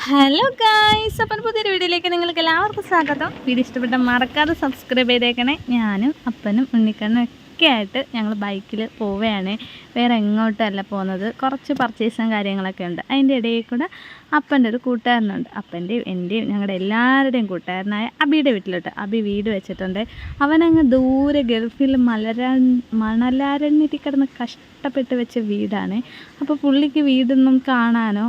Hello guys, അപ്പം പുതിയൊരു വീഡിയോയിലേക്ക് നിങ്ങൾക്ക് എല്ലാവർക്കും സ്വാഗതം. വീഡിയോ ഇഷ്ടപ്പെട്ട മറക്കാതെ സബ്സ്ക്രൈബ് ചെയ്തേക്കണേ. ഞാനും അപ്പനും ഉണ്ണിക്കണ്ണും ഒക്കെ ആയിട്ട് ഞങ്ങൾ ബൈക്കിൽ പോവുകയാണ്. വേറെ എങ്ങോട്ടല്ല പോകുന്നത്, കുറച്ച് പർച്ചേസും കാര്യങ്ങളൊക്കെ ഉണ്ട്. അതിൻ്റെ ഇടയിൽ കൂടെ അപ്പൻ്റെ ഒരു കൂട്ടുകാരനുണ്ട്. അപ്പൻ്റെയും എൻ്റെയും ഞങ്ങളുടെ എല്ലാവരുടെയും കൂട്ടുകാരനായ അബിയുടെ വീട്ടിലോട്ട്. അബി വീട് വെച്ചിട്ടുണ്ട്. അവനങ്ങ് ദൂരെ ഗൾഫിൽ മണലാരണ്യത്തിൽ കിടന്ന് കഷ്ടപ്പെട്ട് വെച്ച വീടാണ്. അപ്പോൾ പുള്ളിക്ക് വീടൊന്നും കാണാനോ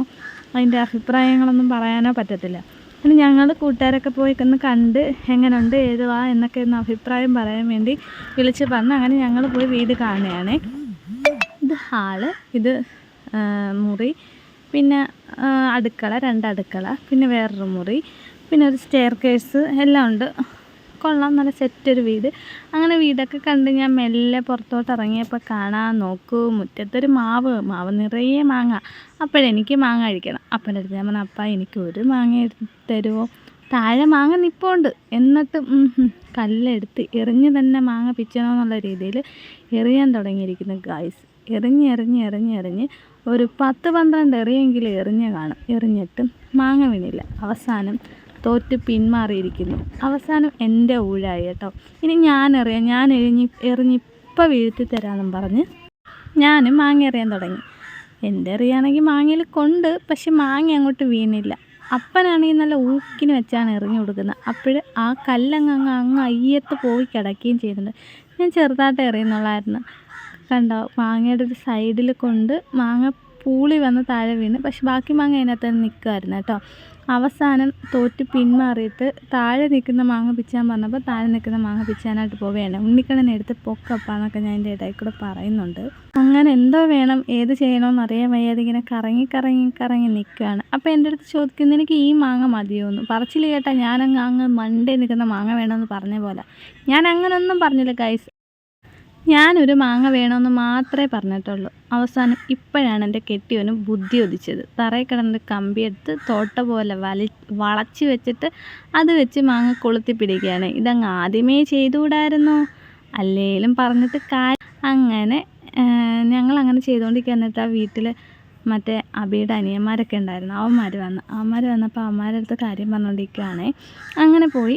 അതിൻ്റെ അഭിപ്രായങ്ങളൊന്നും പറയാനോ പറ്റത്തില്ല. പിന്നെ ഞങ്ങൾ കൂട്ടുകാരൊക്കെ പോയി ഒന്ന് കണ്ട് എങ്ങനെയുണ്ട് ഏതുവാ എന്നൊക്കെ ഒന്ന് അഭിപ്രായം പറയാൻ വേണ്ടി വിളിച്ച് പറഞ്ഞ് അങ്ങനെ ഞങ്ങൾ പോയി വീട് കാണുകയാണ്. ഇത് ഹാള്, ഇത് മുറി, പിന്നെ അടുക്കള, 2 അടുക്കള, പിന്നെ വേറൊരു മുറി, പിന്നെ ഒരു സ്റ്റെയർ കേസ് എല്ലാം ഉണ്ട്. കൊള്ളാം, നല്ല സെറ്റൊരു വീട്. അങ്ങനെ വീടൊക്കെ കണ്ട് ഞാൻ മെല്ലെ പുറത്തോട്ട് ഇറങ്ങിയപ്പോൾ കാണാൻ നോക്കൂ, മുറ്റത്തൊരു മാവ് നിറയെ മാങ്ങ. അപ്പോഴെനിക്ക് മാങ്ങ കഴിക്കണം. അപ്പൻ്റെ അടുത്ത് ഞാൻ പറഞ്ഞു, അപ്പ എനിക്ക് ഒരു മാങ്ങ എടുത്ത് തരുമോ? താഴെ മാങ്ങ നിൽപ്പുണ്ട്. എന്നിട്ടും കല്ലെടുത്ത് എറിഞ്ഞ് തന്നെ മാങ്ങ പിച്ചണമെന്നുള്ള രീതിയിൽ എറിയാൻ തുടങ്ങിയിരിക്കുന്നു ഗായ്സ്. എറിഞ്ഞ് ഒരു 10-12 എറിയെങ്കിലും എറിഞ്ഞ് കാണും. എറിഞ്ഞിട്ടും മാങ്ങ വീണില്ല. അവസാനം തോറ്റ് പിന്മാറിയിരിക്കുന്നു. അവസാനം എൻ്റെ ഊഴായി കേട്ടോ. ഇനി ഞാൻ എറിഞ്ഞിപ്പോൾ വീഴ്ത്തി തരാമെന്നും പറഞ്ഞ് ഞാനും മാങ്ങ എറിയാൻ തുടങ്ങി. എൻ്റെ എറിയാണെങ്കിൽ മാങ്ങയിൽ കൊണ്ട്, പക്ഷെ മാങ്ങ അങ്ങോട്ട് വീണില്ല. അപ്പനാണെങ്കിൽ നല്ല ഊക്കിന് വെച്ചാണ് എറിഞ്ഞു കൊടുക്കുന്നത്. അപ്പോൾ ആ കല്ലങ്ങ് അയ്യത്ത് പോയി കിടക്കുകയും ചെയ്യുന്നുണ്ട്. ഞാൻ ചെറുതായിട്ട് എറിയുന്നുള്ളായിരുന്നു. കണ്ടോ, മാങ്ങയുടെ ഒരു സൈഡിൽ കൊണ്ട് മാങ്ങ പൂളി വന്ന് താഴെ വീണ്. പക്ഷെ ബാക്കി മാങ്ങ അതിനകത്ത് നിൽക്കുമായിരുന്നു കേട്ടോ. അവസാനം തോറ്റ് പിന്മാറിയിട്ട് താഴെ നിൽക്കുന്ന മാങ്ങ പിച്ചാൻ പറഞ്ഞപ്പോൾ താഴെ നിൽക്കുന്ന മാങ്ങ പിച്ചാനായിട്ട് പോവുകയാണ്. ഉണ്ണിക്കണ്ണനെ എടുത്ത് പൊക്കപ്പാന്നൊക്കെ ഞാൻ എൻ്റെ ഇടയിൽ കൂടെ പറയുന്നുണ്ട്. അങ്ങനെ എന്തോ വേണം, ഏത് ചെയ്യണമെന്ന് അറിയാൻ വയ്യാതെ ഇങ്ങനെ കറങ്ങി നിൽക്കുകയാണ്. അപ്പോൾ എൻ്റെ അടുത്ത് ചോദിക്കുന്നു, എനിക്ക് ഈ മാങ്ങ മതിയോന്ന്. പറച്ചിൽ കേട്ടാൽ ഞാനങ്ങ് മണ്ടേ നിൽക്കുന്ന മാങ്ങ വേണമെന്ന് പറഞ്ഞ പോലെ. ഞാൻ അങ്ങനൊന്നും പറഞ്ഞില്ല ഗൈസ്. ഞാനൊരു മാങ്ങ വേണമെന്ന് മാത്രമേ പറഞ്ഞിട്ടുള്ളൂ. അവസാനം ഇപ്പോഴാണ് എൻ്റെ കെട്ടിയവനും ബുദ്ധി ഉദിച്ചത്. തറയിൽ കിടന്നൊരു കമ്പിയെടുത്ത് തോട്ട പോലെ വളച്ച് വെച്ചിട്ട് അത് വെച്ച് മാങ്ങ കൊളുത്തി പിടിക്കുകയാണ്. ഇതങ്ങ് ആദ്യമേ ചെയ്തുകൂടായിരുന്നോ? അല്ലേലും പറഞ്ഞിട്ട് അങ്ങനെ ഞങ്ങളങ്ങനെ ചെയ്തുകൊണ്ടിരിക്കുക. എന്നിട്ട് ആ വീട്ടിൽ മറ്റേ അബിയുടെ അനിയന്മാരൊക്കെ ഉണ്ടായിരുന്നു. അവന്മാർ വന്നപ്പോൾ അവന്മാരുടെ അടുത്ത് കാര്യം പറഞ്ഞുകൊണ്ടിരിക്കുകയാണേ. അങ്ങനെ പോയി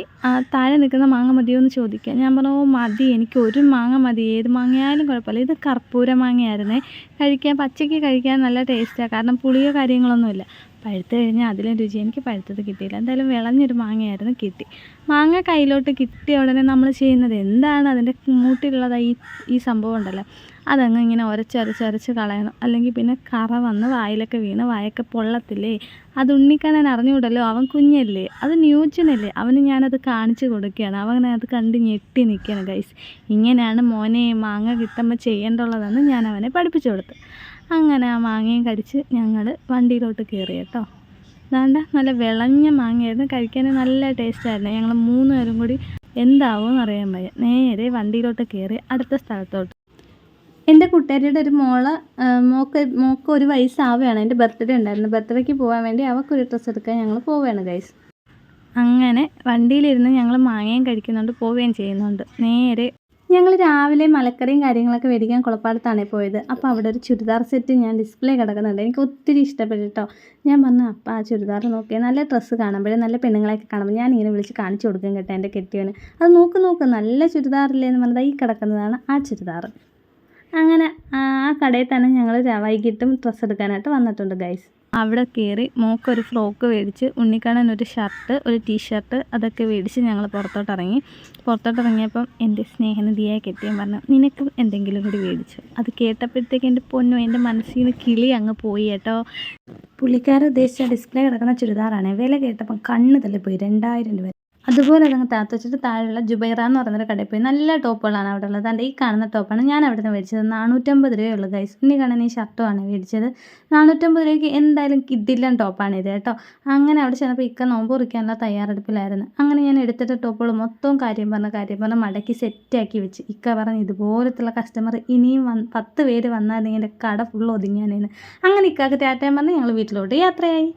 താഴെ നിൽക്കുന്ന മാങ്ങ മതിയോ എന്ന് ചോദിക്കുക. ഞാൻ പറഞ്ഞു, ഓ മതി, എനിക്ക് ഒരു മാങ്ങ മതി, ഏത് മാങ്ങയായാലും കുഴപ്പമില്ല. ഇത് കർപ്പൂര മാങ്ങയായിരുന്നേ. പച്ചയ്ക്ക് കഴിക്കാൻ നല്ല ടേസ്റ്റാണ്. കാരണം പുളിയോ കാര്യങ്ങളൊന്നുമില്ല. പഴുത്ത് കഴിഞ്ഞാൽ അതിലും രുചി. എനിക്ക് പഴുത്തത് കിട്ടിയില്ല. എന്തായാലും വിളഞ്ഞൊരു മാങ്ങയായിരുന്നു കിട്ടി. മാങ്ങ കയ്യിലോട്ട് കിട്ടിയ ഉടനെ നമ്മൾ ചെയ്യുന്നത് എന്താണ്, അതിൻ്റെ മൂട്ടിലുള്ളത് ഈ സംഭവം ഉണ്ടല്ലോ, അതങ്ങ് ഇങ്ങനെ ഉരച്ച് കളയണം. അല്ലെങ്കിൽ പിന്നെ കറ വന്ന് വായിലൊക്കെ വീണ് വായൊക്കെ പൊള്ളത്തില്ലേ. അത് ഉണ്ണിക്കണ്ണൻ അറിഞ്ഞുകൂടല്ലോ, അവൻ കുഞ്ഞല്ലേ, അത് ന്യൂജനല്ലേ. അവന് ഞാനത് കാണിച്ചു കൊടുക്കുകയാണ്. അവനത് കണ്ട് ഞെട്ടി നിൽക്കുകയാണ് ഗൈസ്. ഇങ്ങനെയാണ് മോനെ മാങ്ങ കിട്ടുമ്പോൾ ചെയ്യേണ്ടുള്ളതെന്ന് ഞാൻ അവനെ പഠിപ്പിച്ചു കൊടുത്തു. അങ്ങനെ ആ മാങ്ങയും കടിച്ച് ഞങ്ങൾ വണ്ടിയിലോട്ട് കയറി കേട്ടോ. അതാണ്ട് നല്ല വിളഞ്ഞ മാങ്ങയായിരുന്നു, കഴിക്കാൻ നല്ല ടേസ്റ്റായിരുന്നു. ഞങ്ങൾ 3 പേരും കൂടി എന്താവുമെന്ന് അറിയാൻ വയ്യ നേരെ വണ്ടിയിലോട്ട് കയറി അടുത്ത സ്ഥലത്തോട്ട്. എൻ്റെ കൂട്ടുകാരിയുടെ ഒരു മോക്ക് 1 വയസ്സാവുകയാണ്. എൻ്റെ ബർത്ത്ഡേ ഉണ്ടായിരുന്നു. ബർത്ത്ഡേക്ക് പോകാൻ വേണ്ടി അവൾക്കൊരു ഡ്രസ്സ് എടുക്കാൻ ഞങ്ങൾ പോവുകയാണ് ഗൈസ്. അങ്ങനെ വണ്ടിയിലിരുന്ന് ഞങ്ങൾ മാങ്ങയും കഴിക്കുന്നുണ്ട്, പോവുകയും ചെയ്യുന്നുണ്ട്. നേരെ ഞങ്ങൾ രാവിലെ മലക്കറിയും കാര്യങ്ങളൊക്കെ മേടിക്കാൻ കുളപ്പാടത്താണ് പോയത്. അപ്പോൾ അവിടെ ഒരു ചുരിദാർ സെറ്റ് ഞാൻ ഡിസ്പ്ലേ കിടക്കുന്നുണ്ട്. എനിക്ക് ഒത്തിരി ഇഷ്ടപ്പെട്ടു കേട്ടോ. ഞാൻ പറഞ്ഞു, അപ്പോൾ ആ ചുരിദാർ നോക്കിയാൽ നല്ല ഡ്രസ്സ് കാണുമ്പോഴേ, നല്ല പെണ്ണുങ്ങളെയൊക്കെ കാണുമ്പോൾ ഞാൻ ഇങ്ങനെ വിളിച്ച് കാണിച്ചു കൊടുക്കും കേട്ടോ എൻ്റെ കെട്ടിയവന്. അത് നോക്ക് നല്ല ചുരിദാറില്ലേ എന്ന് പറഞ്ഞാൽ ഈ കിടക്കുന്നതാണ് ആ ചുരിദാർ. അങ്ങനെ ആ കടയിൽ തന്നെ ഞങ്ങൾ വൈകിട്ടും ഡ്രസ്സ് എടുക്കാനായിട്ട് വന്നിട്ടുണ്ട് ഗൈസ്. അവിടെ കയറി മോക്കൊരു ഫ്രോക്ക് മേടിച്ച്, ഉണ്ണിക്കണ്ണൻ ഒരു ഷർട്ട്, ഒരു ടീഷർട്ട് അതൊക്കെ മേടിച്ച് ഞങ്ങൾ പുറത്തോട്ടിറങ്ങിയപ്പം എൻ്റെ സ്നേഹനിധിയായ കെട്ടിയൻ പറഞ്ഞു, നിനക്കും എന്തെങ്കിലും കൂടി മേടിച്ചു. അത് കേട്ടപ്പോഴത്തേക്ക് എൻ്റെ പൊന്നു, എൻ്റെ മനസ്സിൽ നിന്ന് കിളി അങ്ങ് പോയി കേട്ടോ. പുള്ളിക്കാരൻ ഉദ്ദേശിച്ച ഡിസ്പ്ലേ കിടക്കുന്ന ചുരിദാറാണ്. വില കേട്ടപ്പം കണ്ണ് തള്ളിപ്പോയി. 2000 രൂപ. അതുപോലെ അതങ്ങ് താത്ത് വെച്ചിട്ട് താഴെയുള്ള ജുബൈറ എന്ന് പറയുന്നൊരു കടയിൽ പോയി. നല്ല ടോപ്പുകളാണ് അവിടെ ഉള്ളത്. അതിൻ്റെ ഈ കാണുന്ന ടോപ്പാണ് ഞാൻ അവിടെ നിന്ന് മേടിച്ചത്. 450 രൂപയുള്ളൂ ഗൈസ്. ഉണ്ണിക്കണ്ണൻ ഈ ഷർട്ടുമാണ് മേടിച്ചത്. 450 രൂപയ്ക്ക് എന്തായാലും കിഡിലൻ ടോപ്പാണ് ഇത് കേട്ടോ. അങ്ങനെ അവിടെ ചെന്നപ്പോൾ ഇക്ക നോമ്പ് കുറിക്കാനുള്ള തയ്യാറെടുപ്പിലായിരുന്നു. അങ്ങനെ ഞാൻ എടുത്തിട്ട് ടോപ്പുകൾ മൊത്തവും കാര്യം പറഞ്ഞ് മടക്കി സെറ്റാക്കി വെച്ച്. ഇക്ക പറഞ്ഞ്, ഇതുപോലത്തുള്ള കസ്റ്റമർ ഇനിയും 10 പേര് വന്നാൽ നിങ്ങളുടെ കട ഫുൾ ഒതുങ്ങിയാനേന്ന്. അങ്ങനെ ഇക്കാക്ക് ടാറ്റയും പറഞ്ഞ് ഞങ്ങൾ വീട്ടിലോട്ട് യാത്രയായി.